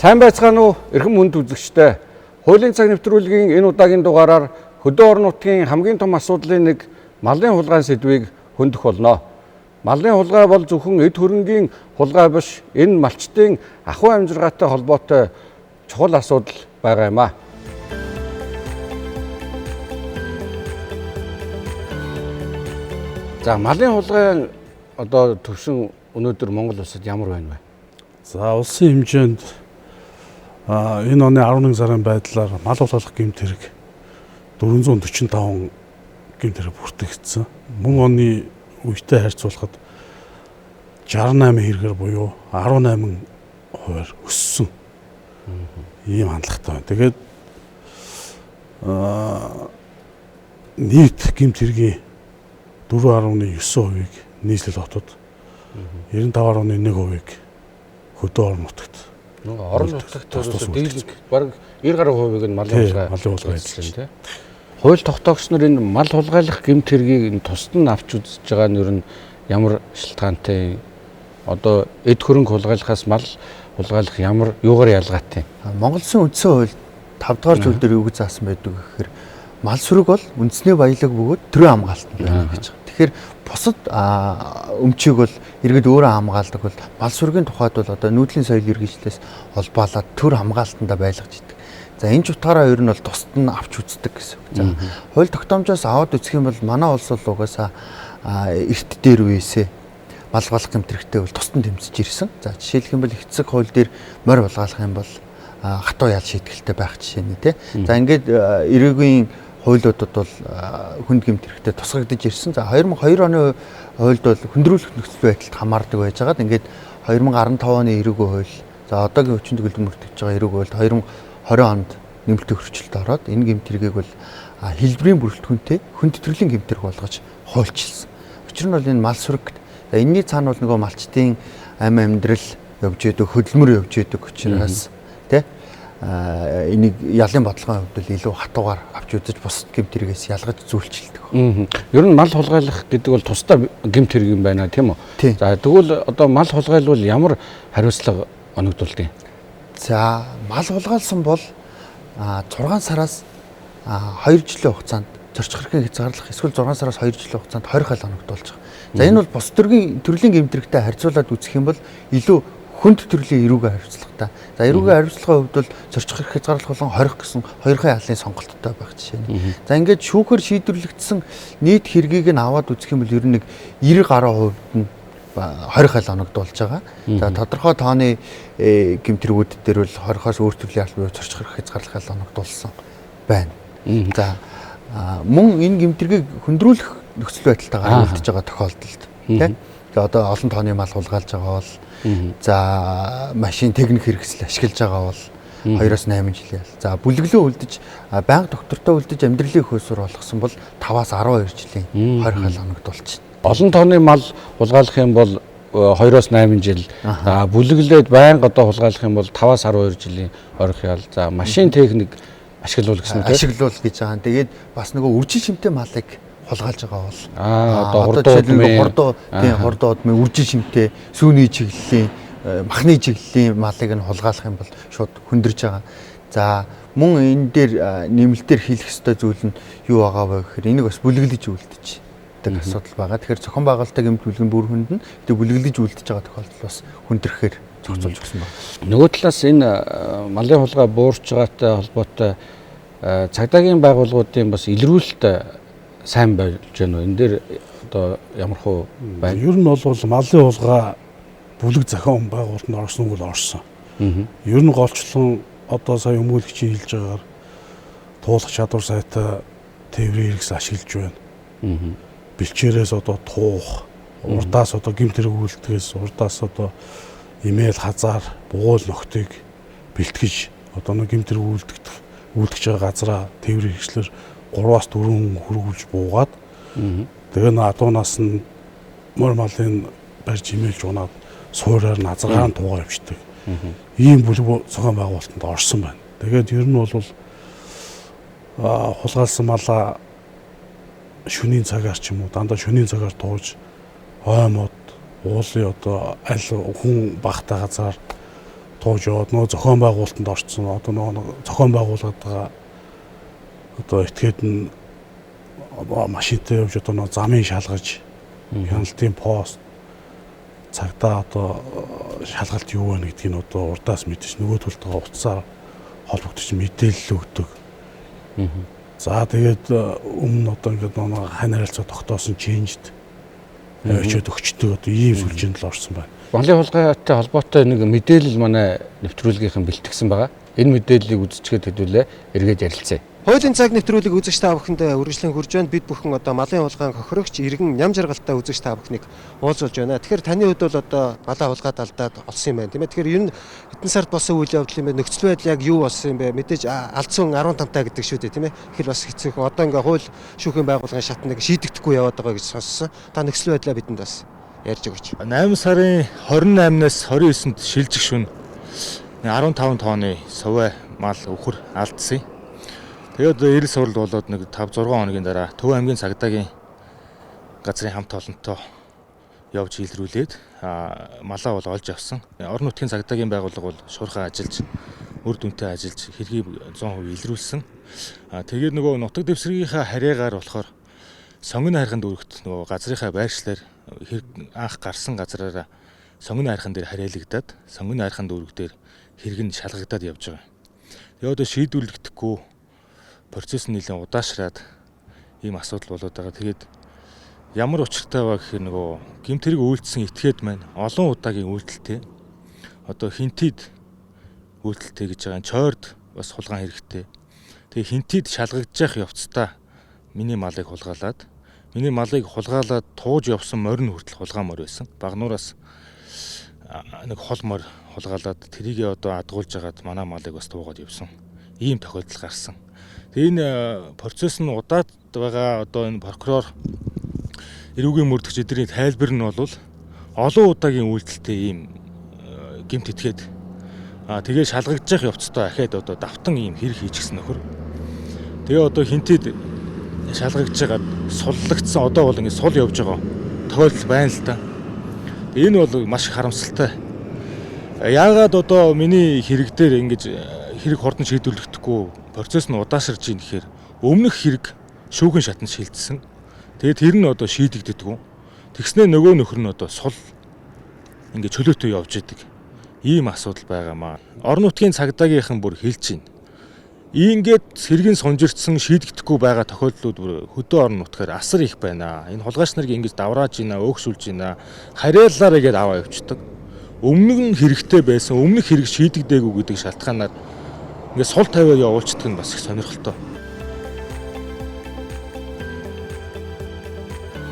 Сайн байцгаана уу эрхэм хүнд үзэгчдээ. Хуулийн цаг нэвтрүүлгийн энэ удаагийн дугаараар хөдөө орон нутгийн хамгийн том асуудлын нэг малын хулгайн сэдвийг хөндөх болно. Малын хулгай бол зөвхөн эд хөрөнгийн хулгай биш, энэ малчдын ахуй амжиргаатай холбоотой чухал асуудал байгаа юм а. За малын хулгай одоо төвшин өнөөдөр Монгол улсад ямар байна вэ? За улсын хэмжээнд энэ оны 11 сарын байдлаар мал хулгайлах гэмт хэрэг 445 гэмт хэрэг бүртгэгдсэн. Мөн оны үетэй харьцуулахад 68 хэрэгээр буюу 18% өссөн. Ийм хандлагатай байна. Тэгээд нийт гэмт хэргийн 4.9%-ийг нийслэл хотод 95.1%-ийг хөдөө орон нутагт. Орон нутагт дийлэнх бараг 90% нь малын хулгай ажиллана тийм. Хууль тогтоогчнор энэ мал хулгайлах гэмт хэргийг тусад нь авч үзэж байгаа нь ер нь ямар шалтгаантай? Одоо эд хөрөнгө хулгайлахаас мал хулгайлах ямар юугаар ялгаатай? Монгол Улсын үндсэн хууль 5 дугаар зүйл дээр юу гэж заасан байдаг гэхээр мал сүрэг бол үндэсний баялаг бөгөөд төрийн хамгаалалт байна гэж. Тэгэхээр бусад өмчийг бол иргэд өөрөө хамгаалдаг бол мал сүргийн тухайд бол одоо нүүдлийн соёл иргэншлээс холбоолоод төр хамгаалтандаа байлгаж идэг. За энэ ч утгаараа ер нь бол тусад нь авч үздэг гэсэн үг. За хууль тогтоомжоос аваад үзэх юм бол манай улс бол угаасаа эрт дээр үеэсээ мал хулгайлах гэмт хэрэгтэй бол тусад нь тэмцэж ирсэн. За жишээлх юм бол их засаг хууль дээр морь хулгайлах юм бол хатуу ял шийтгэлтэй байх жишээ нь тий. За ингээд эрүүгийн хуулиудад бол хүнд гэмт хэрэгтэй тусгагдж ирсэн. За 2002 оны хуульд бол хүндрүүлэх нөхцөл байдалд хамаардаг байж байгаад ингээд 2015 оны эрүүгийн хууль за одоогийн хүчин төгөлдөр мөрдөгдөж байгаа эрүүгийн хуульд 2020 онд нэмэлтийн хөрчлөлт ороод энэ гэмт хэргийг бол хэлбэрийн бүрэлдэхүүнтэй хүнд төрлийн гэмт хэрэг болгож хуульчилсан. Учир нь бол энэ мал сүрэг. За энэний цаана бол нөгөө малчдын амьдрал явж идэг, хөдөлмөр явж идэг учраас тий энийг ялын бодлогын хувьд л илүү хатуугаар авч үзэж бусад гэмт хэрэгээс ялгаж зүйлчилдэг. Ер нь мал хулгайлах гэдэг бол тусдаа гэмт хэрэг юм байна тийм үү? За тэгвэл одоо мал хулгайлвал ямар хариуцлага оногдуулдаг юм? За мал хулгайлсан бол 6 сараас 2 жилийн хугацаанд зорчих хэргийн хязгаарлах эсвэл 6 сараас 2 жилийн хугацаанд 20 хал оногдуулж байгаа. За энэ бол бус төрлийн гэмт хэрэгтэй харьцуулаад үзэх юм бол илүү хүнд төрлийн эрүүгийн хариуцлагатай. За эрүүгийн хариуцлагын хувьд бол зорчих хэрэг хязгаарлах болон хорих гэсэн хоёрын ялын сонголттой байх жишээ нь. За ингээд шүүхээр шийдвэрлэгдсэн нийт хэргийг нь аваад үзэх юм бол ер нь нэг 90% нь 20 хал оногдуулж байгаа. За тодорхой тооны гэмт хэрэгүүд дээр бол 20-оос өөр төрлийн аль буюу зорчих хэрэг хязгаарлах хал оногдуулсан байна. За мөн энэ гэмт хэргийг хөндрүүлэх нөхцөл байдалтайгаар үлдэж байгаа тохиолдолд тийм. За одоо олон тооны мал хулгайлж байгаа бол за машин техник хэрэгсэл ашиглаж байгаа бол 2-8 жил ял. За бүлэглөө үлдэж байнга доктортой үлдэж амьдралын хөөсөр болгосон бол 5-аас 12 жилийн 20 хал оногдуулж байна. Олон тооны мал хулгайлах юм бол 2-8 жил. За бүлэглээд байнга одоо хулгайлах юм бол 5-аас 12 жилийн 20 ял. За машин техник ашиглуул гэсэн үг. Ашиглуул гэж байгаа. Тэгээд бас нөгөө үржил шимтэй малыг хулгайлж байгаа бол одоо хурдууд үржил шимтэй сүүний чиглэлийн махны чиглэлийн малыг нь хулгайлах юм бол шууд хүндэрж байгаа. За мөн энэ дээр нэмэлтээр хийх ёстой зүйл нь юу байгаа вэ гэхээр энийг бас бүлэглэж үлдэж асуудал байгаа. Тэгэхээр зохион байгуулалтын гэмт бүлгийн бүр хүнд нь тэг бүлэглэж үлдэж байгаа тохиолдол бас хүндрэхээр зохицуулж өгсөн байна. Нөгөө талаас энэ малын хулгай буурч байгаатай холбоотой цагдаагийн байгууллагуудын бас илрүүлэлт сайн болж байна уу? Энэ дээр одоо ямар хөө байна? Ер нь бол малын хулгай бүлэг зохион байгуулалтанд орсон үг л орсон. Ер нь голчлон одоо сая өмгөөлөгчийн хэлж байгаагаар туулах чадвар сайтай тээврийн хэрэгс ашиглаж байна. Бэлчээрээс одоо туух, урдаас одоо гэмт хэрэг үйлдэлээс урдаас одоо имэйл хазаар бугуул ногтыг бэлтгэж одоо нэг гэмт хэрэг үйлдэж байгаа газараа тээврийн хэрэгслэр 3-аас 4 хөргүүлж буугаад тэгээ адуунаас нь мөр малын барьж имэйлж унаад суураар назаргаан туугаа явждаг. Ийм бүлэг зохион байгуулалтанд орсон байна. Тэгээд ер нь бол хулгайлсан малаа шөнийн цагаар ч юм уу дандаа шөнийн цагаар тууж оймод уулын одоо аль хүн багтаа газар тууж яваад нөгөө зохион байгуулалтанд орцсон. Одоо нөгөө зохион байгуулаад байгаа одоо этгээд нь машинтай явж одоо нөгөө замын шалгаж хяналтын пост цагтаа одоо шалгалт юу вэ гэдгийг нь одоо урдаас мэдээж нөгөө төлтөөгөө утсаар холбогдож мэдээлэл өгдөг. За тэгээд өмнө одоо ингээд нөгөө хань харилцаа тогтоосон ченжд очиод өгчдөг одоо ийм сүлжээнд л орсон байна. Малын хулгайтай холбоотой нэг мэдээлэл манай нэвтрүүлгийнхэн бэлтгэсэн байгаа. Энэ мэдээллийг үзчихээд хэдүүлээ эргээд ярилцъя. Хуулийн цаг нэвтрүүлэг үзэгч та бүхэнд үргэлжлэн хүрж байна. Бид бүхэн одоо малын хулгайн хохирогч иргэн ням жаргалтай үзэгч та бүхнийг уулзуулж байна. Тэгэхээр таны хувьд бол одоо малаа хулгайд алдаад олсон юм байна тийм ээ. Тэгэхээр ер нь хэдэн сард болсон үйл явдал юм бэ? Нөхцөл байдал яг юу болсон юм бэ? Мэдээж алдсан 15 таа гэдэг шүү дээ тийм ээ. Тэгэхээр бас хэцүү. Одоо ингээ хууль шүүхийн байгууллагын шатныг шийдэгдэхгүй яваад байгаа гэж сонссон. Та нөхцөл байдлаа бидэнд бас ярьж өгөөч. 8 сарын 28-наас 29-нд шилжих шөнө 15 тонны сувэ мал өхөр алдсан. Тэгээд эрэл суралт болоод нэг 5-6 хоногийн дараа Төв аймгийн Цагдаагийн газрын хамт олонтой явж илрүүлээд малаа бол олж авсан. Орон нутгийн Цагдаагийн байгууллага бол шуурхай ажиллаж үр дүнтэй ажиллаж хэргийг 100% илрүүлсэн. Тэгээд нөгөө нутаг дэвсгэрийнхаа харьяагаар болохоор сонгон хайрхан дүүрэгт нөгөө газрынхаа байршлаар анх гарсан газраараа сонгон хайрхан дээр харьяалагдаад сонгон хайрхан дүүрэг дээр хэрэг нь шалгагдаад явж байгаа. Тэгээд одоо шийдвэрлэгдэхгүй процесс нь нэлээд удаашраад ийм асуудал болоод байгаа. Тэгээд ямар учиртай вэ гэхээр нөгөө гэмтэрэг үйлдэлсэн этгээд маань олон удаагийн үйлдэлтэй. Одоо хинтид үйлдэлтэй гэж байгаа. Чойрд бас хулгайн хэрэгтэй. Тэгээ хинтид шалгагдж явах явцдаа миний малыг хулгайлаад тууж явсан морин хүртэл хулгай морь байсан. Багнуураас нэг хол морь хулгайлаад тэрийг одоо адгуулж агаад манай малыг бас туугаад явсан. Ийм тохиолдол гарсан. Тэгээ энэ процесс нь удаад байгаа одоо энэ прокурор эрүүгийн мөрдөгч эдний тайлбар нь бол олон удаагийн үйлдэлтэй ийм гэмт этгээд тэгээ шалгагдж явах явцдаа ахаад одоо давтан ийм хэрэг хийчихсэн нөхөр. Тэгээ одоо хинтэд шалгагдж байгаад суллагдсан одоо бол ингэ сул явж байгаа тохиолдол байна л да. Энэ бол маш харамсалтай. Яагаад одоо миний хэрэг дээр ингэж хэрэг хурдан шийдвэрлэгдэхгүй процесс нь удаашрж ийн гэхээр өмнөх хэрэг шүүхийн шатанд шилжсэн. Тэгээд тэр нь одоо шийдэгддэггүй. Тэгснээ нөгөө нөхөр нь одоо сул ингэ чөлөөтэй явж идэг. Ийм асуудал байгаамаа. Орон нутгийн Цагдаагийнхан бүр хэлж байна. Ингээд сэргийн сонжирдсан шийдэгдэхгүй байгаа тохиолдлууд бүр хөдөө орон нутгаар асар их байна. Энэ хулгайч нарыг ингэж даврааж ийна, өөгшүүлж ийна, харьяалаараа гээд аваа явчихдаг. Өмнөх нь хэрэгтэй байсан, өмнөх хэрэг шийдэгдээгүй гэдэг шалтгаанаар ингээд сул тавиад явуулчихдаг нь бас их сонирхолтой.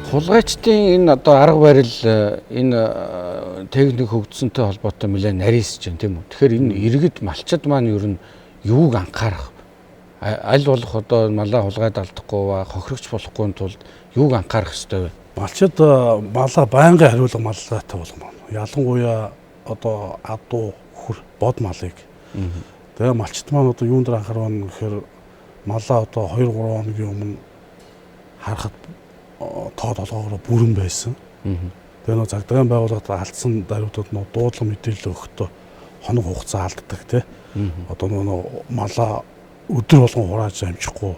Хулгайчдын энэ одоо арга барил энэ техник хөгжсөнтэй холбоотой нэлээд нарийсж байна тийм үү. Тэгэхээр энэ иргэд малчид маань ер нь юуг анхаарах? Аль болох одоо малаа хулгайд алдахгүй ба хохирогч болохгүй тулд юуг анхаарах ёстой вэ? Малчид малаа байнгын хариулга маллаатай болгоно. Ялангуяа одоо адуу хөр бод малыг. Тэгээ малчид маань одоо юунд анхаарах вэ гэхээр малаа одоо 2-3 хоногийн өмнө харахад тоо толгоогоор бүрэн байсан. Тэгээ нөө Цагдаагийн байгууллагад алдсан даруйдад нөө дуудлага мэдээлэл өгөхдөө хоног хугацаа алддаг тий. Одоо нөө малаа өдөр болгон хурааж амжихгүй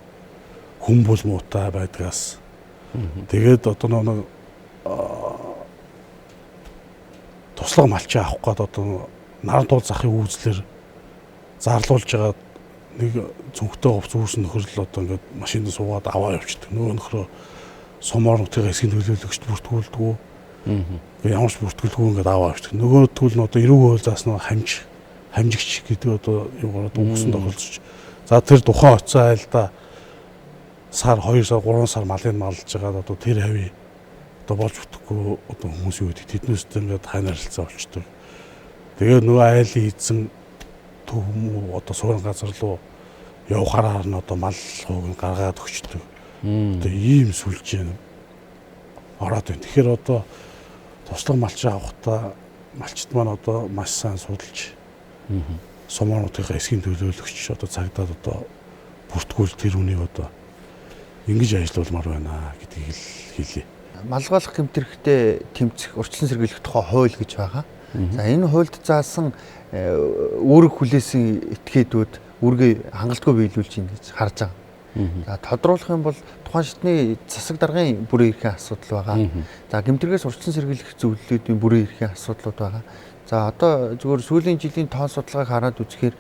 хүмүүл муутай байдгаас. Тэгээд одоо нөө туслах малчаа авах гээд одоо наран туул захын үйлслэр зарлуулж байгаа нэг цүнхтэй хувц үүсэн нөхөрлөл одоо ингээд машинд суугаад аваа явчихдаг. Нөгөө нөхрөө сумаар нутгийн хэсгийн төлөөлөгчд бүртгүүлдэг. Ямар ч бүртгүүлгүй ингээд аваа явчихдаг. Нөгөө түл нь одоо эрүүг хуулиас нь хамжигч гэдэг одоо юугаар дүнсэн тохиолдож. За тэр тухайн оцсон айлда сар 2 сар 3 сар малын малж байгаа одоо тэр хавь одоо болж бүтэхгүй одоо хүмүүсийн үед тэднээстэй ингээд хань харилцаа болчдөг. Тэгээ нөгөө айлын эзэн төв одоо суурин газар руу явахаараа нь одоо мал хууг гаргаад өгчдөг. Одоо ийм сүлжээ ороод байна. Тэгэхээр одоо туслах малчаа авахдаа малчид маань одоо маш сайн судалж сумаануудынхаа эсхийн төлөөлөгч одоо цагдаад одоо бүртгүүл тэр үнийг одоо ингэж ажиллаулмаар байна гэдгийг хэлье. Малгайлах гэмтрэхтэй тэмцэх урьдчилан сэргийлэх тухай хууль гэж байгаа. За энэ хуульд заасан үүрэг хүлээсэн этгээдүүд үүргээ хангалтгүй биелүүлж ийн гэж харж байгаа. За тодруулах юм бол тухайн шатны засаг даргын бүрийн эрхийн асуудал байгаа. За гэмтрэгээс урьдчилан сэргийлэх зөвлөлүүдийн бүрийн эрхийн асуудлууд байгаа. За одоо зөвхөн сүүлийн жилийн тоон судалгааг хараад үзэхээр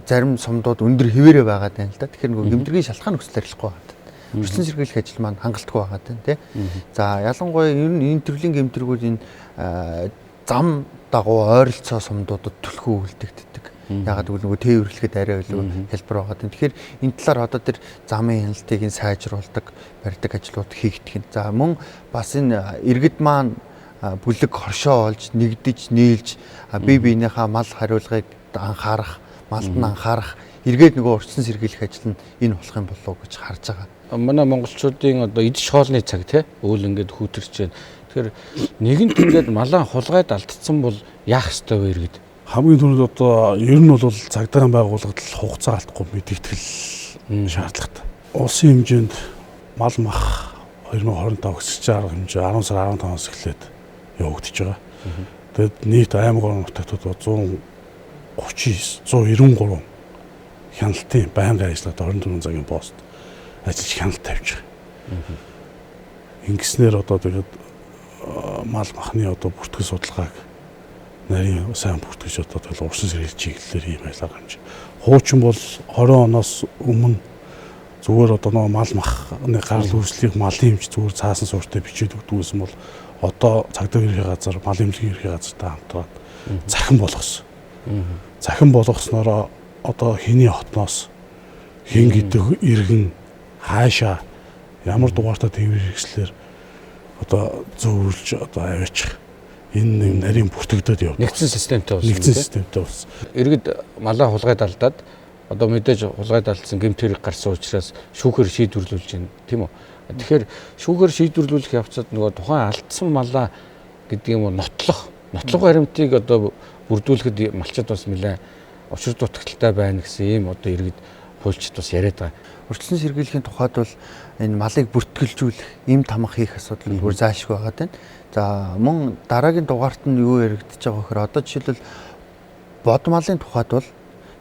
зарим сумдууд өндөр хэвээрээ байгаа тань л да. Тэгэхээр нөгөө гэмтрэгийн шалтгаан нөхцөл арилахгүй байгаа. Урьдчилан сэргийлэх ажил маань хангалтгүй байгаа тань тий. За ялангуяа ер нь энэ төрлийн гэмтрэгүүд энэ зам дагуу ойролцоо сумдуудад түлхүү үлдэгддэг. Ягаад гэвэл нөгөө тээвэрлэхэд арай илүү хэлбэр байгаа. Тэгэхээр энэ талаар одоо тэр замын хяналтыг нь сайжруулдаг, барьдаг ажлууд хийгдэх нь. За мөн бас энэ иргэд маань бүлэг хоршоо олж, нэгдэж, нийлж бие биенийхээ мал хариулгыг анхаарах, малд нь анхаарах, эргээд нөгөө урьдчилан сэргийлэх ажил нь энэ болох юм болов уу гэж харж байгаа. Манай монголчуудын одоо идэж хоолны цаг тий үйл ингээд хүүтэрч байна. Тэгэхээр нэгэнт ингээд малаа хулгайд алдсан бол яах ёстой вэ иргэд? Хамгийн түрүүнд одоо ер нь бол цагдаагийн байгууллагад хугацаа алдахгүй мэдэгдэл шаардлагатай. Улсын хэмжээнд мал мах 2025 өсөж байгаа хэмжээ 10 сар 15-аас эхлээд явагдаж байгаа. Тэгэд нийт аймаг орон нутагтууд 193 хяналтын байнгын ажиллагаад 24 цагийн пост ажиллаж хяналт тавьж байгаа. Ингэснээр одоо тэгээд мал махны одоо бүртгэл судалгааг нарийн сайн бүртгэж одоо тэгэл урсан сэргийлж чиглэлээр ийм ажиллагаа хэмжээ. Хуучин бол 20 оноос өмнө зүгээр одоо нөгөө мал махны гарал үүслийг малын эмч зүгээр цаасан суурьтай бичээд өгдөгсэн бол одоо цагдаагийн ерхий газар, мал эмнэлгийн ерхий газартай хамтраад захин болгосон. Захин болгосноор одоо хэний хотноос хэн гэдэг иргэн хаашаа ямар дугаартаа тээвэр хэрэгслэр одоо зөвлөж одоо аваачих. Энэ нэг нарийн бүртгэгдээд явдаг. Нэгдсэн системтэй болсон. Нэгдсэн системтэй болсон. Иргэд малаа хулгайд алдаад одоо мэдээж хулгайд алдсан гэмт хэрэг гарсан учраас шүүхээр шийдвэрлүүлж байна тийм үү. Тэгэхээр шүүхээр шийдвэрлүүлэх явцад нөгөө тухайн алдсан малаа гэдэг юм уу нотлох баримтыг одоо бүрдүүлэхэд малчид бас нэлээд учир дутагдaltaй байна гэсэн ийм одоо иргэд хуульчид бас яриад байгаа. Урьдчилан сэргийлэхийн тухайд бол энэ малыг бүртгэлжүүлэх, им тамах хийх асуудал бүр заашгүй байгаа тань. За мөн дараагийн дугаарт нь юу яригдчихэж байгаа вэхээр одоо жишээлбэл бод малын тухайд бол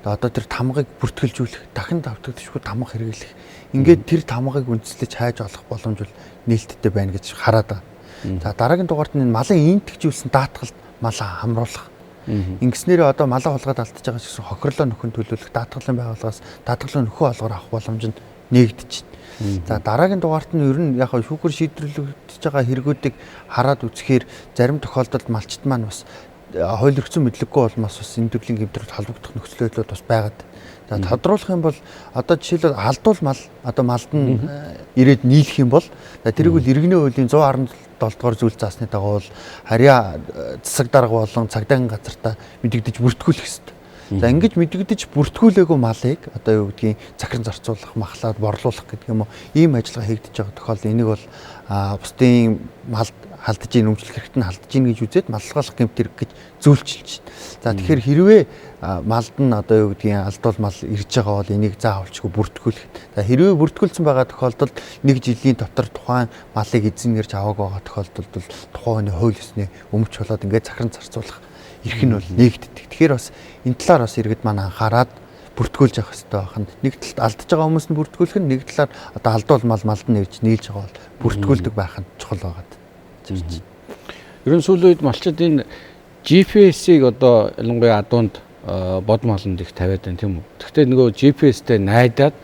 одоо тэр тамгыг бүртгэлжүүлэх, дахин давтагдчихгүй тамга хэрэглэх. Ингээд тэр тамгыг үндэслэж хайж олох боломж бол нээлттэй байна гэж хараад байгаа. За дараагийн дугаарт нь малын интгжүүлсэн даатгалд малаа хамруулах. Ингэснээр одоо малаа хулгайд алдчихж байгаа гэсэн хохирлоо нөхөн төлөвлөх даатгалын байгууллагаас даатгалын нөхөө олгоор авах боломж нь нээгдэж байна. За дараагийн дугаарт нь ер нь яг шүүхэр шийдвэрлэгдэж байгаа хэрэгүүдийг хараад үзэхээр зарим тохиолдолд малчид маань бас хууль эрхцэн мэдлэггүй болмоос бас энэ төрлийн гэмтрэлд холбогдох нөхцөл байдлууд бас байгаад. За тодруулах юм бол одоо жишээлбэл алдуул мал одоо малд нь ирээд нийлэх юм бол тэрийг үл иргэний хуулийн 117 дугаар зүйл заасны дагуу бол харьяа засаг дарга болон цагдаагийн газартаа мэдэгдэж бүртгүүлэх ёстой. За ингэж мэдэгдэж бүртгүүлээгүй малыг одоо юу гэдгийг захиран зарцуулах, махлаад борлуулах гэдэг юм уу ийм ажиллагаа хийгдэж байгаа тохиолдол энийг бол бусдын малд халдаж ийн өмчлөх хэрэгт нь халдаж ийн гэж үзээд маллахлах гэмт хэрэг гэж зөвлөжилж байна. За тэгэхээр хэрвээ малд нь одоо юу гэдгийг алдуул мал ирж байгаа бол энийг заавалчгүй бүртгүүлэх. За хэрвээ бүртгүүлсэн байгаа тохиолдолд 1 жилийн дотор тухайн малыг эзэн нэрж аваагүй байгаа тохиолдолд бол тухайн хууль ёсны өмч болоод ингээд захиран зарцуулах эрх нь бол нээгддэг. Тэгэхээр бас энэ талаар бас иргэд маань анхаарад бүртгүүлж явах хэрэгтэй байна. Нэг талд алдаж байгаа хүмүүс нь бүртгүүлэх нь, нэг талаар одоо алдуул малд нь ирж нийлж байгаа бол бүртгүүлдэг байх нь чухал байгаа. Ерөн сүүлийн үед малчид энэ GPS-ийг одоо ялангуяа адуунд бод малнд их тавиад байна тийм үү. Гэхдээ нөгөө GPS-тэй найдаад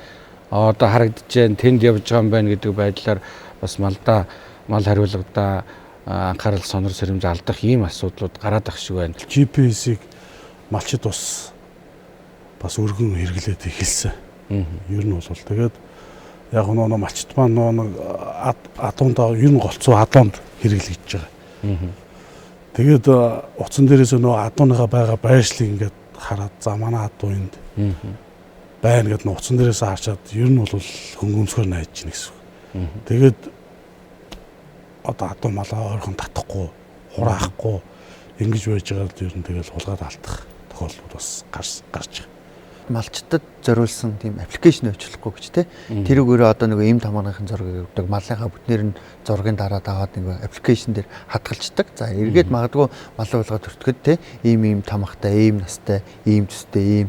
одоо харагдаж байна, тэнд явж байгаа юм байна гэдэг байдлаар бас мал хариулгадаа анхаарал сонор сэрэмж алдах ийм асуудлууд гараад ах шиг байна. GPS-ийг малчид бас өргөн хэрэглээд эхэлсэн. Ер нь бол тэгээд яг нөгөө малчид маань нөгөө адуундаа ер нь голцоо адуунд хэрэглэж байгаа. Тэгээд утсан дээрээс нөгөө адууныхаа байгаа байршлыг ингээд хараад за манай адуунд байна гэдэг нь утсан дээрээс харчаад ер нь бол хөнгөмсгөр найдаж байна гэсэн. Тэгээд одоо адуу малаа ойрхон татахгүй, хураахгүй ингэж байж байгаа ер нь тэгэл хулгаад алдах тохиолдлууд бас гарч байгаа. Малчтад зориулсан тийм аппликейшн өчлөхгүй гэж те. Тэрүүгээр одоо нэг ийм тамгааныхын зургийг өгдөг, малынхаа бүтнээр нь зургийн дараад аваад нэг аппликейшн дээр хадгалцдаг. За эргээд магадгүй мал уулгаад төртгöd те. Ийм тамхтай, ийм настай, ийм төстэй, ийм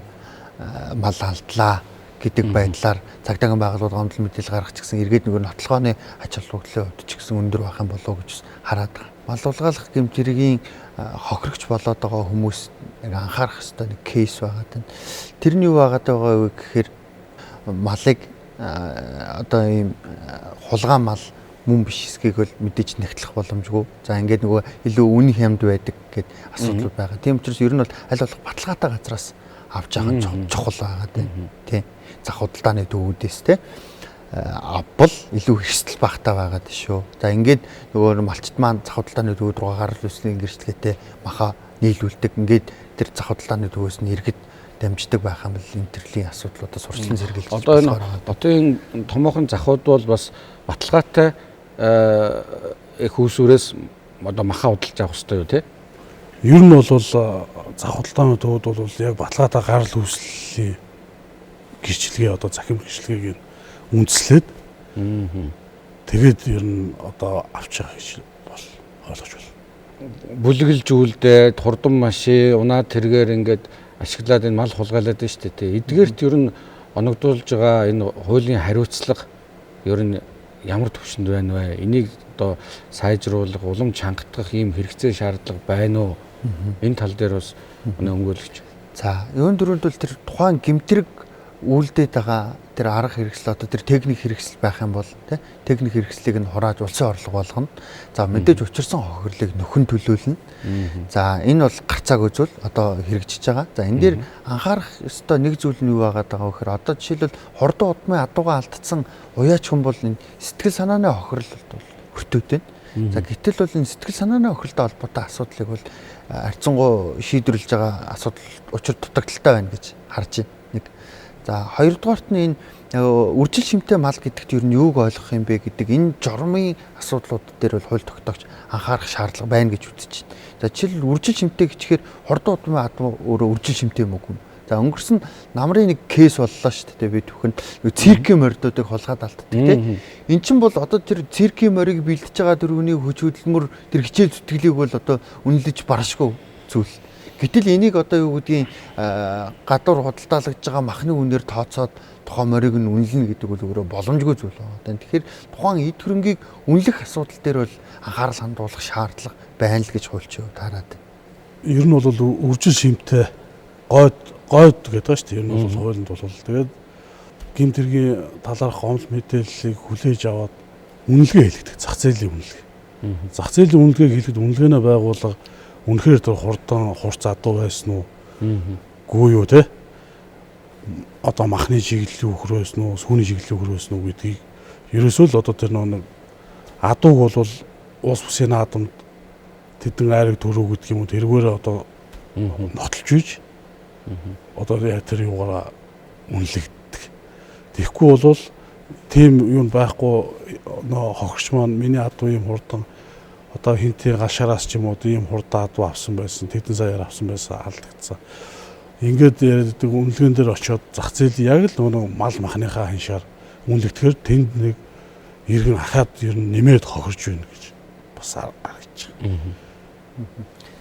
мал алдлаа гэдэг байдлаар цагдаагийн байгууллагууд гомдол мэдээлэл гаргах ч гэсэн эргээд нөгөө нотлохооны ач холбогдлын хувьд ч гэсэн өндөр байх юм болов уу гэж хараад байгаа. Мал улгаалах гэмтэргийн хохирогч болоод байгаа хүмүүс яг анхаарах ёстой нэг кейс байгаа тань. Тэр нь юу байгаад байгаа вэ гэхээр малыг одоо ийм хулгай мал мөн биш эсгийг бол мэдээж нэгтлэх боломжгүй. За ингээд нөгөө илүү үнэ хямд байдаг гэд асуудал байгаа. Тийм учраас ер нь бол аль болох баталгаатай газраас авч байгаа нь чухал байгаа тийм. За худалдааны төвүүдээс те авбал илүү хэрэгсэл багтаа байгаад шүү. За ингээд нөгөө малчт маань зах худалдааны төвүүд рүү гарал үүслийн гэрчлэгээтэй маха нийлүүлдэг. Ингээд тэр зах худалдааны төвөөс нь иргэд дамждаг байх юм бол энэ төрлийн асуудлуудаас урьдчилан сэргийлж одоо энэ хотын томоохон захууд бол бас баталгаатай их усүрээс одоо маха худалдаж авах хэрэгтэй юу те? Ер нь бол зах худалдааны төвүүд бол яг баталгаатай гарал үүслийн гэрчлэгээ одоо захим гэрчлэгийг үндэслээд тэгээд ер нь одоо авч байгаа гэж бол ойлгож байна. Бүлэглжүүлдээд хурдан машин унаад тэргээр ингээд ашиглаад энэ мал хулгайлаад байна шүү дээ. Эдгээрт ер нь оногдуулж байгаа энэ хуулийн хариуцлага ер нь ямар төвшөнд байна вэ? Энийг одоо сайжруулах, улам чангатгах ийм хэрэгцээ шаардлага байна уу? Энэ тал дээр бас өнгөлөгч. За, юун дөрөнд бол тэр тухайн гэмтрэг үйлдээд байгаа тэр арга хэрэгсэл одоо тэр техник хэрэгсэл байх юм бол техник хэрэгслийг нь хурааж улсын орлого болгоно. За мэдээж учирсан хохирлыг нөхөн төлөөлнө. За энэ бол гарцааг үзвэл одоо хэрэгжиж байгаа. За энэ дээр анхаарах ёстой нэг зүйл нь юу байгаад байгаа вэ гэхээр одоо жишээлбэл хурдан удмын адууга алдсан уяач хүн бол энэ сэтгэл санааны хохирол бол өртөөд байна. За гэтэл бол энэ сэтгэл санааны хохиролтой холбоотой асуудлыг бол харьцангуй шийдвэрлэж байгаа асуудал учир дутагдaltaй байна гэж харж байна. За хоёрдугаарт нь энэ үржил шимтэй мал гэдэгт юу юуг ойлгох юм бэ гэдэг энэ журмын асуудлууд дээр бол хууль тогтоогч анхаарах шаардлага байна гэж үзэж байна. За жишээл үржил шимтэй гэчихээр хурдан удмын адуу өөрөө үржил шимтэй юм уу? За өнгөрсөн намрын нэг кейс боллоо шүү дээ. Би түүхэнд циркийн мордуудыг хулгаад алддаг тийм. Эн чинь бол одоо тэр циркийн морийг бэлдэж байгаа дөрөвний хөдөлмөр тэр хичээл зүтгэлийг бол одоо үнэлж барашгүй зүйл. Гэтэл энийг одоо юу гэдгийг гадуур худалдаалагдж байгаа махны үнээр тооцоод тухайн морийг нь үнэлнэ гэдэг бол өөрөө боломжгүй зүйл байна. Тэгэхээр тухайн эд хөрөнгийг үнэлэх асуудал дээр бол анхаарал хандуулах шаардлага байна л гэж хуульч таарад. Ер нь бол үржил шимтэй гойд гэдэг ба шүү дээ. Ер нь бол хуулинд бол тэгээд гэмтэргийн талаарх гомдол мэдээллийг хүлээж аваад үнэлгээ хийлгдэг. Зах зээлийн үнэлгээ. Зах зээлийн үнэлгээг хийлгэхэд үнэлгээнээ байгуулга үнэхээр тэр хурдан хурц адуу байсан уу? Гүй юу те? Одоо махны чиглэлийн үхэр байсан уу, сүүний чиглэлийн үхэр байсан уу гэдгийг ерөөсөө л одоо тэр нэг адууг бол уус бүсийн наадамд тэдэн айраг төрөө гэдэг юм уу тэргээр одоо нотолж үйж одоо тэр юугаараа үнэлэгддэг. Тэгэхгүй бол тийм юм байхгүй нөө хогч маань миний адуу юм хурдан одоо хинтийн гашаараас ч юм уу ийм хурдан адуу авсан байсан, тэдэн саяар авсан байсан алдагдсан. Ингээд ярьдаг үнэлгээн дээр очиод зах зээл яг л нөгөө мал махныхаа ханшаар үнэлэгдэхээр тэнд нэг иргэн ахаад ер нь нэмээд хохирж байна гэж бас харагдаж байна.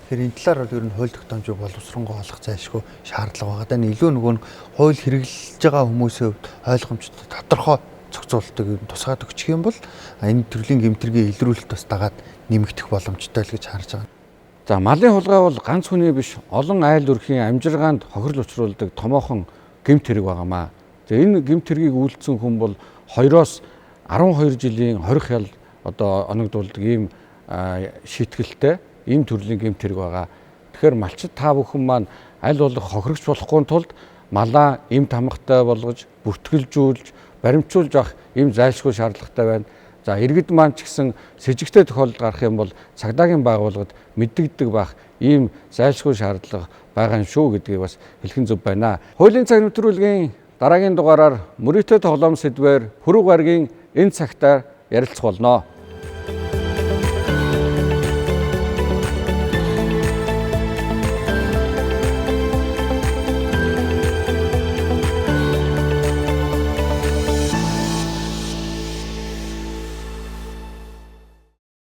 Тэгэхээр энэ талаар бол ер нь хууль тогтоомжийг боловсронгуй олох зайлшгүй шаардлага байгаа. Энэ илүү нөгөө хууль хэрэглэж байгаа хүмүүсийн хувьд ойлгомжтой тодорхой зохицуулалтыг тусгаад өгчих юм бол энэ төрлийн гэмтэргийн илрүүлэлт бас дагаад нэмэгдэх боломжтой л гэж харж байгаа. За малын хулгай бол ганц хүний биш олон айл өрхийн амжиргаанд хохирол учруулдаг томоохон гэмт хэрэг байгаамаа. За энэ гэмт хэргийг үйлдсэн хүн бол 2-оос 12 жилийн хорих ял одоо оногдуулдаг ийм шийтгэлтэй ийм төрлийн гэмт хэрэг байгаа. Тэгэхээр малчид та бүхэн маань аль болох хохирогч болохгүй тулд малаа эм тамхтай болгож, бүртгэлжүүлж, баримтжуулж авах ийм зайлшгүй шаардлагатай байна. За иргэд маань ч гэсэн с ิจ гтэй тохиолдол гарах юм бол цагдаагийн байгууллагад мэддэгдэг байх ийм зайлшгүй шаардлага байгаа юм шүү гэдгийг бас хэлхэн зөв байна. Хуулийн цаг нэвтрүүлгийн дараагийн дугаараар мөрөөдөө тоглоом сэдвээр Пүрэв гарагийн энэ цагтаар ярилцах болно.